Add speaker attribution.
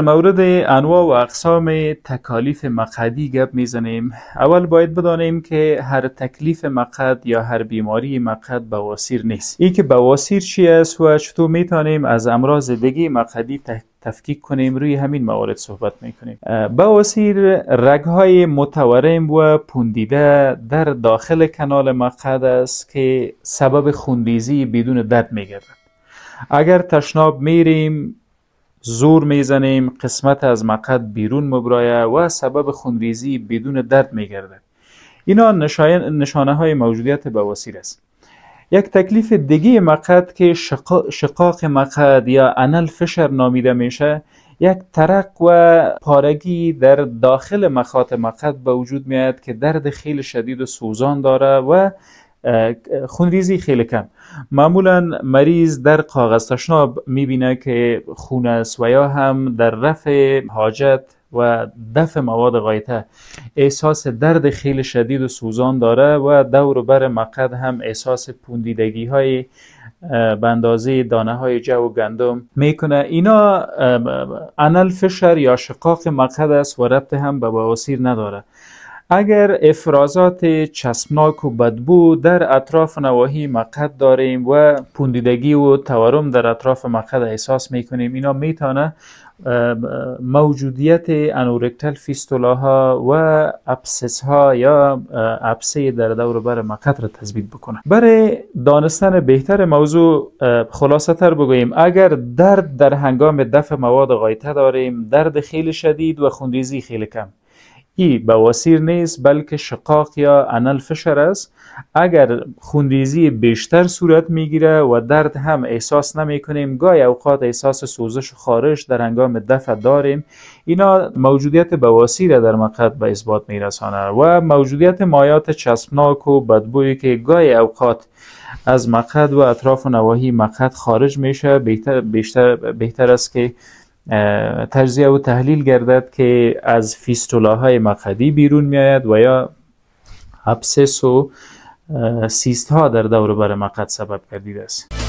Speaker 1: در مورد انواع و اقسام تکالیف مقعدی گپ میزنیم. اول باید بدانیم که هر تکلیف مقعد یا هر بیماری مقعد بواسیر نیست. این که بواسیر چی است و چطور میتونیم از امراض دیگه مقعدی تفکیک کنیم، روی همین موارد صحبت میکنیم. بواسیر رگهای متورم و پوندیده در داخل کانال مقعد است که سبب خونریزی بدون درد میگردد. اگر تشناب میریم، زور میزنیم، قسمت از مقعد بیرون مبرایه و سبب خونریزی بدون درد میگردد. اینا نشانه های موجودیت بواسیر است. یک تکلیف دیگه مقعد که شقاق مقعد یا انال فشر نامیده میشه، یک ترق و پارگی در داخل مخاط مقعد به وجود میاد که درد خیلی شدید و سوزان داره و خونریزی خیلی کم. معمولا مریض در کاغذ تشناب میبینه که خون است و یا هم در رفع حاجت و دفع مواد غایطه احساس درد خیلی شدید و سوزان داره و دور و بر مقعد هم احساس پوندیدگی های به اندازه دانه های جو و گندم میکنه. اینا انال فشر یا شقاق مقعد است و ربط هم به بواسیر نداره. اگر افرازات چسبناک و بدبو در اطراف نواحی مقعد داریم و پوندیدگی و تورم در اطراف مقعد احساس میکنیم، اینا میتونه موجودیت انورکتال فیستولاها و ابسس ها یا ابسه در دور بر مقعد را تثبیت بکنه. برای دانستن بهتر موضوع خلاصه تر بگوییم، اگر درد در هنگام دفع مواد غایطه داریم، درد خیلی شدید و خونریزی خیلی کم، این بواسیر نیست بلکه شقاق یا انال فشر است. اگر خونریزی بیشتر صورت میگیره و درد هم احساس نمی کنیم، گاهی اوقات احساس سوزش و خارش در هنگام دفع داریم، اینا موجودیت بواسیر در مقعد به اثبات میرسانه. و موجودیت مایات چسبناک و بدبویی که گاهی اوقات از مقعد و اطراف و نواحی مقعد خارج میشه، بهتر است که تجزیه و تحلیل گردد که از فیستولاهای مقعدی بیرون میآید و یا ابسس و سیست ها در دور بر مقعد سبب گردیده است.